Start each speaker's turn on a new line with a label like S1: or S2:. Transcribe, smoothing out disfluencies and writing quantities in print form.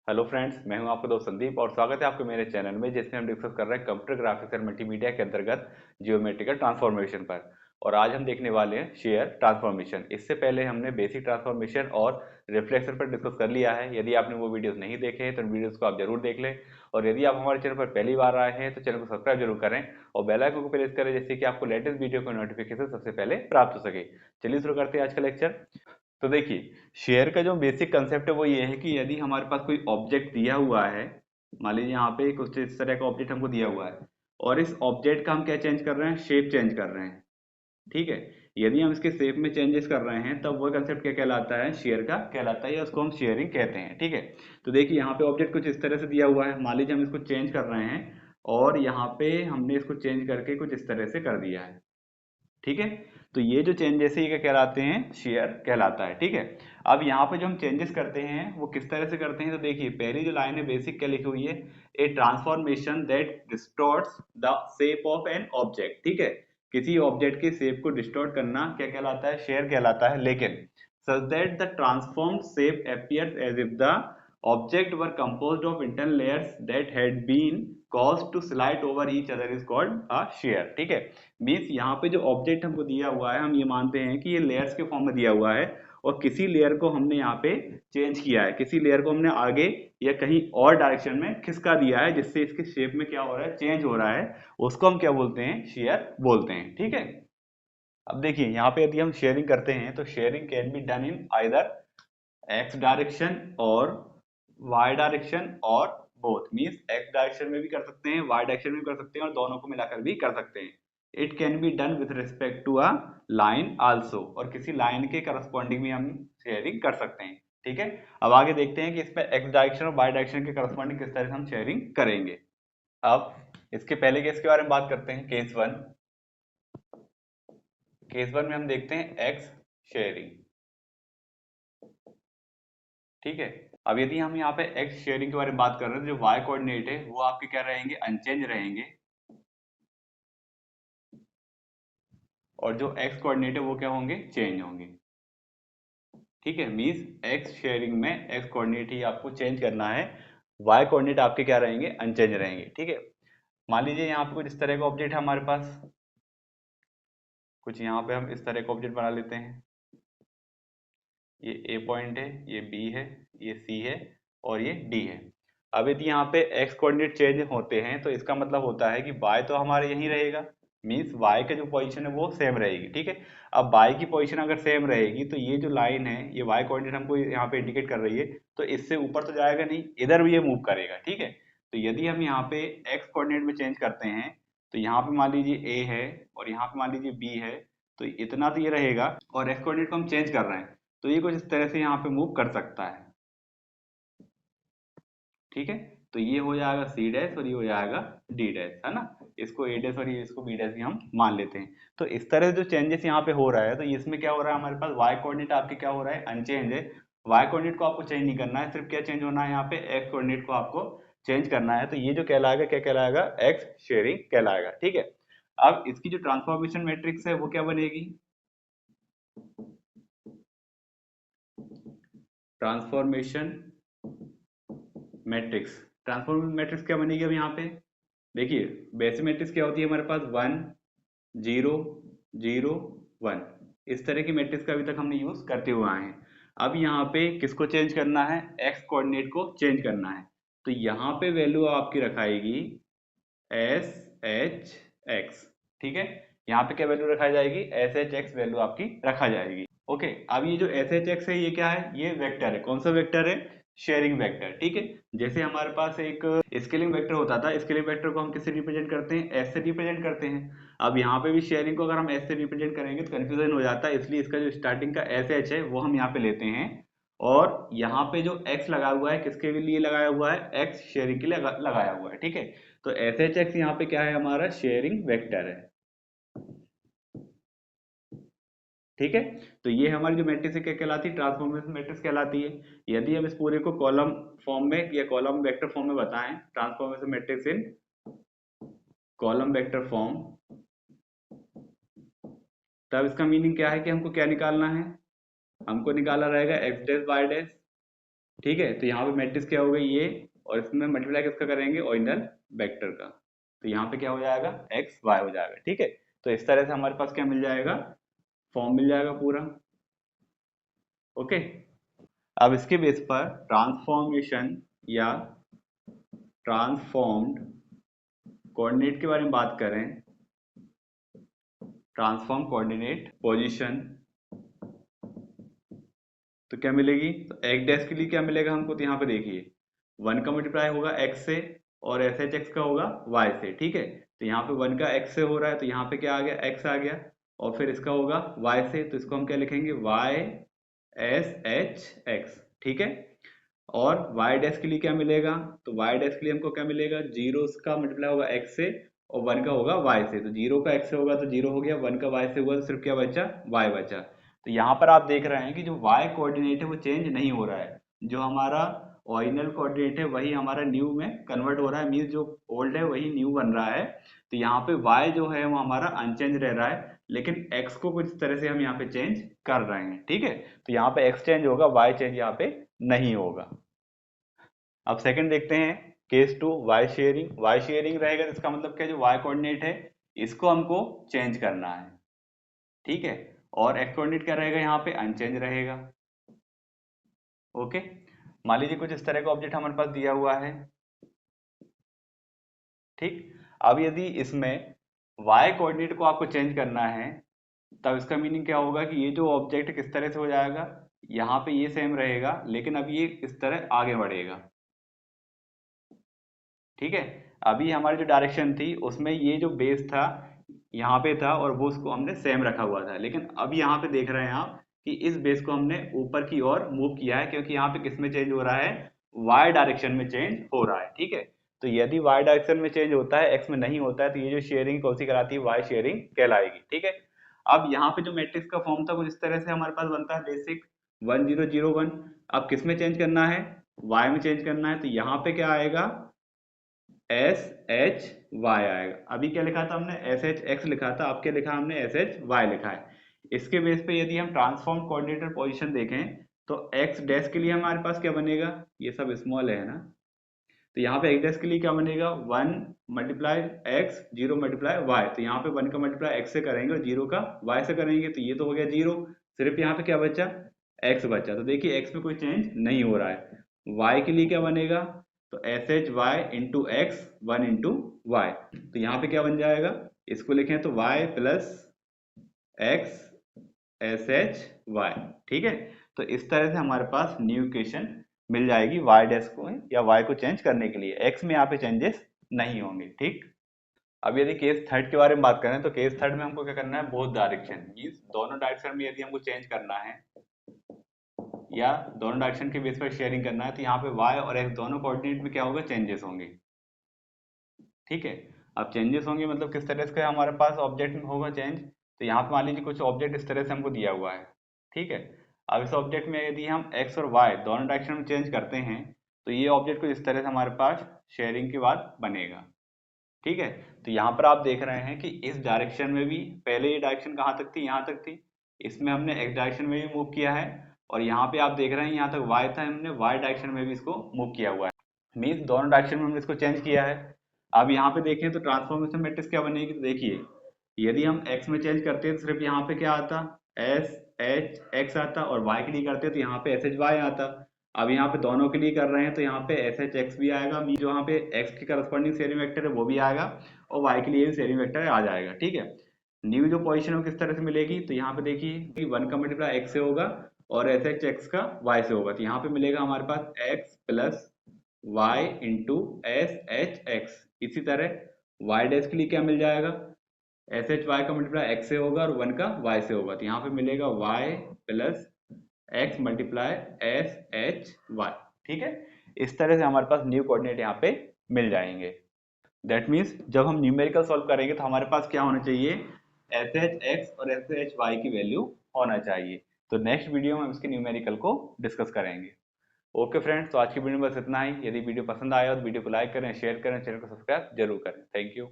S1: Hello friends, मैं हूं आपका दोस्त संदीप और स्वागत है आपके मेरे चैनल में जिसमें हम डिस्कस कर रहे हैं कंप्यूटर ग्राफिक्स एंड मल्टीमीडिया के अंतर्गत जियोमेट्रिकल ट्रांसफॉर्मेशन पर। और आज हम देखने वाले हैं शेयर ट्रांसफॉर्मेशन। इससे पहले हमने बेसिक ट्रांसफॉर्मेशन और रिफ्लेक्शन पर डिस्कस कर लिया है। यदि आपने वो वीडियोस नहीं देखे हैं तो उन वीडियोस को आप जरूर देख लें। और यदि आप हमारे चैनल पर पहली बार आए हैं तो चैनल को सब्सक्राइब जरूर करें और बेल आइकन को प्रेस करें, जिससे कि आपको लेटेस्ट वीडियो का नोटिफिकेशन सबसे पहले प्राप्त हो सके। चलिए शुरू करते हैं आज का लेक्चर। तो देखिए, शेयर का जो बेसिक कंसेप्ट है वो ये है कि यदि हमारे पास कोई ऑब्जेक्ट दिया हुआ है, मान लीजिए यहाँ पे कुछ इस तरह का ऑब्जेक्ट हमको दिया हुआ है और इस ऑब्जेक्ट का हम क्या चेंज कर रहे हैं, शेप चेंज कर रहे हैं। ठीक है। यदि हम इसके शेप में चेंजेस कर रहे हैं तब वो कंसेप्ट क्या कहलाता है, शेयर का कहलाता है, या उसको हम शेयरिंग कहते हैं। ठीक है। तो देखिए यहाँ पे ऑब्जेक्ट कुछ इस तरह से दिया हुआ है, मान लीजिए हम इसको चेंज कर रहे हैं और यहाँ पे हमने इसको चेंज करके कुछ इस तरह से कर दिया है। ठीक है। तो ये जो चेंजेस है ये क्या कहलाते हैं, शेयर कहलाता है। ठीक है। अब यहाँ पे जो हम चेंजेस करते हैं वो किस तरह से करते हैं, तो देखिए पहली जो लाइन है बेसिक क्या लिखी हुई है, a transformation that distorts the shape of an object. ठीक है। किसी ऑब्जेक्ट के शेप को डिस्टॉर्ट करना क्या कहलाता है, शेयर कहलाता है। लेकिन such that the transformed shape appears as if the object were composed of internal layers that had been caused to slide over each other is called a shear। ठीक है। मीन्स यहाँ पे जो ऑब्जेक्ट हमको दिया हुआ है हम ये मानते हैं कि ये लेयर्स के फॉर्म में दिया हुआ है और किसी लेयर को हमने यहाँ पे चेंज किया है, किसी लेयर को हमने आगे या कहीं और डायरेक्शन में खिसका दिया है, जिससे इसके शेप में क्या हो रहा है, चेंज हो रहा है। उसको हम क्या बोलते हैं, शेयर बोलते हैं। ठीक है। अब देखिए यहाँ पे यदि हम शेयरिंग करते हैं तो sharing can be done in either x direction और वाई डायरेक्शन और बोथ। मीन्स एक्स डायरेक्शन में भी कर सकते हैं, वाई डायरेक्शन में भी कर सकते हैं और दोनों को मिलाकर भी कर सकते हैं। It can be done with respect to a line also, और किसी लाइन के करस्पॉन्डिंग भी हम शेयरिंग कर सकते हैं। ठीक है। अब आगे देखते हैं कि इसमें एक्स डायरेक्शन और वाई डायरेक्शन के करस्पॉन्डिंग किस तरह से हम शेयरिंग करेंगे। अब इसके पहले केस के बारे में बात करते हैं, केस वन। केस वन में हम देखते हैं एक्स शेयरिंग। ठीक है। अब यदि हम यहाँ पे एक्स शेयरिंग के बारे में बात कर रहे हैं तो जो वाई कोऑर्डिनेट है वो आपके क्या रहेंगे, अनचेंज रहेंगे, और जो एक्स कोऑर्डिनेट है वो क्या होंगे, चेंज होंगे। ठीक है। मींस एक्स शेयरिंग में एक्स कोऑर्डिनेट ही आपको चेंज करना है, वाई कोऑर्डिनेट आपके क्या रहेंगे, अनचेंज रहेंगे। ठीक है। मान लीजिए यहाँ पे कुछ इस तरह का ऑब्जेक्ट है हमारे पास, कुछ यहाँ पे हम इस तरह का ऑब्जेक्ट बना लेते हैं। ये ए पॉइंट है, ये बी है, ये सी है और ये डी है। अब यदि यहाँ पे एक्स कोऑर्डिनेट चेंज होते हैं तो इसका मतलब होता है कि वाई तो हमारे यहीं रहेगा, मीन्स वाई का जो पोजीशन है वो सेम रहेगी। ठीक है। अब वाई की पोजीशन अगर सेम रहेगी तो ये जो लाइन है, ये वाई कोऑर्डिनेट हमको यहाँ पे इंडिकेट कर रही है, तो इससे ऊपर तो जाएगा नहीं, इधर भी ये मूव करेगा। ठीक है। तो यदि हम यहाँ पे एक्स कोऑर्डिनेट में चेंज करते हैं तो यहाँ पे मान लीजिए ए है और यहाँ पे मान लीजिए बी है, तो इतना तो ये रहेगा, और एक्स कोऑर्डिनेट को हम चेंज कर रहे हैं तो ये कुछ इस तरह से यहाँ पे मूव कर सकता है। ठीक है। तो ये हो जाएगा सी डैश और ये हो जाएगा डी डैश, है ना। इसको ए डैश और ये इसको बी डैश भी हम मान लेते हैं। तो इस तरह से जो चेंजेस यहाँ पे हो रहा है तो इसमें क्या हो रहा है, हमारे पास वाई कोऑर्डिनेट आपके क्या हो रहा है, अनचेंज है। वाई कोऑर्डिनेट को आपको चेंज नहीं करना है, सिर्फ क्या चेंज होना है, यहाँ पे एक्स कोऑर्डिनेट को आपको चेंज करना है। तो ये जो कहलाएगा क्या कहलाएगा, एक्स शेयरिंग कहलाएगा। ठीक है। अब इसकी जो ट्रांसफॉर्मेशन मैट्रिक्स है वो क्या बनेगी, ट्रांसफॉर्मेशन मैट्रिक्स। ट्रांसफॉर्मेशन मैट्रिक्स क्या बनेगी अब यहाँ पे, देखिए बेसिक मैट्रिक्स क्या होती है हमारे पास, 1 0 0 1। इस तरह की मैट्रिक्स का अभी तक हमने यूज करते हुए आए हैं। अब यहाँ पे किसको चेंज करना है, एक्स कोऑर्डिनेट को चेंज करना है। तो यहाँ पे वैल्यू आपकी रखाएगी एस एच एक्स। ठीक है। यहाँ पे क्या वैल्यू रखा जाएगी, एस एच एक्स वैल्यू आपकी रखा जाएगी। ओके। अब ये जो एस एच एक्स है ये क्या है, ये वेक्टर है। कौन सा वेक्टर है, शेयरिंग वेक्टर। ठीक है। जैसे हमारे पास एक स्केलिंग वेक्टर होता था, स्केलिंग वेक्टर को हम किससे रिप्रेजेंट करते हैं, एस से रिप्रेजेंट करते हैं। अब यहाँ पे भी शेयरिंग को अगर हम एस से रिप्रेजेंट करेंगे तो कंफ्यूजन हो जाता है, इसलिए इसका जो स्टार्टिंग का एस एच है वो हम यहाँ पे लेते हैं। और यहाँ पे जो एक्स लगा हुआ है किसके लिए लगाया हुआ है, एक्स शेयरिंग के लिए लगाया हुआ है। ठीक है। तो एस एच एक्स यहाँ पे क्या है, हमारा शेयरिंग वेक्टर है। ठीक है। तो ये हमारी जो मैट्रिक्स है क्या कहलाती है, ट्रांसफॉर्मेशन मैट्रिक्स कहलाती है। यदि हम इस पूरे को कॉलम फॉर्म में या कॉलम वेक्टर फॉर्म में बताएं, ट्रांसफॉर्मेशन मैट्रिक्स इन कॉलम वेक्टर फॉर्म, तब इसका मीनिंग क्या है कि हमको क्या निकालना है, हमको निकाला रहेगा एक्स डैश वाई डैश ठीक है, तो यहाँ पे मैट्रिक्स क्या हो गई ये, और इसमें मल्टीप्लाई किसका करेंगे, ओरिजिनल वेक्टर का। तो यहाँ पे क्या हो जाएगा, एक्स वाई हो जाएगा। ठीक है, तो इस तरह से हमारे पास क्या मिल जाएगा, फॉर्म मिल जाएगा पूरा। ओके, अब इसके बेस पर ट्रांसफॉर्मेशन या ट्रांसफॉर्म्ड कोऑर्डिनेट के बारे में बात करें, ट्रांसफॉर्म कोऑर्डिनेट पोजीशन, तो क्या मिलेगी, तो एक्स डैश के लिए क्या मिलेगा हमको, तो यहाँ पे देखिए 1 का मल्टीप्लाई होगा एक्स से और एस एच एक्स का होगा वाई से। ठीक है, तो यहाँ पे 1 का एक्स से हो रहा है तो यहाँ पे क्या आ गया, एक्स आ गया, और फिर इसका होगा वाई से, तो इसको हम क्या लिखेंगे, वाई एस एच एक्स। ठीक है, और वाई डैश के लिए क्या मिलेगा, तो वाई डैश के लिए हमको क्या मिलेगा, जीरो का मल्टीप्लाई होगा एक्स से और 1 का होगा वाई से, तो जीरो का एक्स से होगा तो जीरो हो गया, 1 का वाई से हुआ तो सिर्फ क्या बचा, वाई बचा। तो यहाँ पर आप देख रहे हैं कि जो वाई कोऑर्डिनेट है वो चेंज नहीं हो रहा है, जो हमारा ओरिजिनल कोऑर्डिनेट है वही हमारा न्यू में कन्वर्ट हो रहा है, मीन्स जो ओल्ड है वही न्यू बन रहा है। तो यहाँ पे वाई जो है वो हमारा अनचेंज रह रहा है, लेकिन एक्स को कुछ तरह से हम यहाँ पे चेंज कर रहे हैं। ठीक है, तो यहाँ पे एक्स चेंज होगा, वाई चेंज यहाँ पे नहीं होगा। अब सेकंड देखते हैं, case two, Y sharing. Y sharing रहेगा तो इसका मतलब क्या है, जो वाई कोऑर्डिनेट है इसको हमको चेंज करना है। ठीक है, और एक्स कोऑर्डिनेट क्या रहेगा, यहाँ पे अनचेंज रहेगा। ओके, मान लीजिए कुछ इस तरह का ऑब्जेक्ट हमारे पास दिया हुआ है। ठीक, अब यदि इसमें वाई कोऑर्डिनेट को आपको चेंज करना है, तब इसका मीनिंग क्या होगा कि ये जो ऑब्जेक्ट किस तरह से हो जाएगा, यहाँ पे ये सेम रहेगा लेकिन अब ये इस तरह आगे बढ़ेगा। ठीक है, अभी हमारी जो डायरेक्शन थी उसमें ये जो बेस था यहाँ पे था और वो उसको हमने सेम रखा हुआ था, लेकिन अब यहाँ पे देख रहे हैं आप कि इस बेस को हमने ऊपर की ओर मूव किया है, क्योंकि यहाँ पे किस में चेंज हो रहा है, वाई डायरेक्शन में चेंज हो रहा है। ठीक है, तो यदि वाई डायरेक्शन में चेंज होता है, एक्स में नहीं होता है, तो ये जो शेयरिंग कौन सी कहलाती है, वाई शेयरिंग कहलाएगी। ठीक है, अब यहाँ पे जो मैट्रिक्स का फॉर्म था कुछ इस तरह से हमारे पास बनता है, बेसिक 1 0 0 1। अब किस में चेंज करना है, वाई में चेंज करना है, तो यहाँ पे क्या आएगा, एस एच वाई आएगा। अभी क्या लिखा था हमने, एस एच एक्स लिखा था, अब क्या लिखा हमने, एस एच वाई लिखा है। इसके बेस पे यदि हम ट्रांसफॉर्म कोऑर्डिनेटर पोजीशन देखें तो एक्स डैश के लिए हमारे पास क्या बनेगा, ये सब स्मॉल है ना, तो यहाँ पे एक्स डैश के लिए क्या बनेगा, 1 मल्टीप्लाई एक्स, 0 मल्टीप्लाई वाई। तो यहाँ पे 1 का मल्टीप्लाई एक्स से करेंगे और 0 का वाई से करेंगे, तो ये तो हो गया 0, सिर्फ यहाँ पे क्या बचा, एक्स बचा। तो देखिए एक्स में कोई चेंज नहीं हो रहा है। वाई के लिए क्या बनेगा, तो S H Y into X, 1 into Y. तो यहाँ पे क्या बन जाएगा, इसको लिखें तो Y plus X S H Y. ठीक है, तो इस तरह से हमारे पास न्यू इक्वेशन मिल जाएगी वाई डैश को या वाई को चेंज करने के लिए, एक्स में यहाँ पे चेंजेस नहीं होंगे। ठीक, अब यदि केस थर्ड के बारे में बात करें तो केस थर्ड में हमको क्या करना है, बोथ डायरेक्शन, मीन्स दोनों डायरेक्शन में यदि हमको चेंज करना है या दोनों डायरेक्शन के बेस पर शेयरिंग करना है, तो यहाँ पे वाई और एक्स दोनों कोऑर्डिनेट में क्या होगा, चेंजेस होंगे। ठीक है, अब चेंजेस होंगे मतलब किस तरह से हमारे पास ऑब्जेक्ट में होगा चेंज, तो यहाँ पे मान लीजिए कुछ ऑब्जेक्ट इस तरह से हमको दिया हुआ है। ठीक है, अब इस ऑब्जेक्ट में यदि हम एक्स और वाई दोनों डायरेक्शन में चेंज करते हैं तो ये ऑब्जेक्ट कुछ इस तरह से हमारे पास शेयरिंग के बाद बनेगा। ठीक है, तो यहाँ पर आप देख रहे हैं कि इस डायरेक्शन में भी पहले ये डायरेक्शन कहाँ तक थी, यहाँ तक थी, इसमें हमने एक्स डायरेक्शन में भी मूव किया है, और यहाँ पे आप देख रहे हैं यहाँ तक वाई था, हमने वाई डायरेक्शन में भी इसको मूव किया हुआ है, मीन्स दोनों डायरेक्शन में हमने इसको चेंज किया है। अब यहाँ पे देखें तो ट्रांसफॉर्मेशन मैट्रिक्स क्या बनेगी, तो देखिए यदि हम x में चेंज करते हैं तो सिर्फ यहाँ पे क्या आता, एस एच एक्स आता, और y के लिए करते हैं तो यहाँ पे एस एच वाई आता। अब यहाँ पे दोनों के लिए कर रहे हैं तो यहाँ पे एस एच एक्स भी आएगा, मीन जो यहाँ पे x के करस्पॉन्डिंग शेयरिंग वेक्टर है वो भी आएगा, और y के लिए भी शेयरिंग वेक्टर आ जाएगा। ठीक है, न्यू जो पोजीशन है किस तरह से मिलेगी, तो यहाँ पे देखिए कि 1 का मल्टीप्लाई एक्स से होगा और एस एच एक्स का y से होगा, तो यहाँ पे मिलेगा हमारे पास x plus y into S H x. इसी तरह y डैश के लिए क्या मिल जाएगा, एस एच वाई का मल्टीप्लाई एक्स से होगा और 1 का y से होगा, तो यहाँ पे मिलेगा y plus X multiply S H Y. ठीक है, इस तरह से हमारे पास न्यू कोऑर्डिनेट यहाँ पे मिल जाएंगे। दैट मीन्स जब हम न्यूमेरिकल सॉल्व करेंगे तो हमारे पास क्या होना चाहिए, एस एच एक्स और एस एच वाई की वैल्यू होना चाहिए। तो नेक्स्ट वीडियो में हम इसके न्यूमेरिकल को डिस्कस करेंगे। ओके फ्रेंड्स, तो आज की वीडियो में बस इतना ही। यदि वीडियो पसंद आया तो वीडियो को लाइक करें, शेयर करें, चैनल को सब्सक्राइब जरूर करें। Thank you.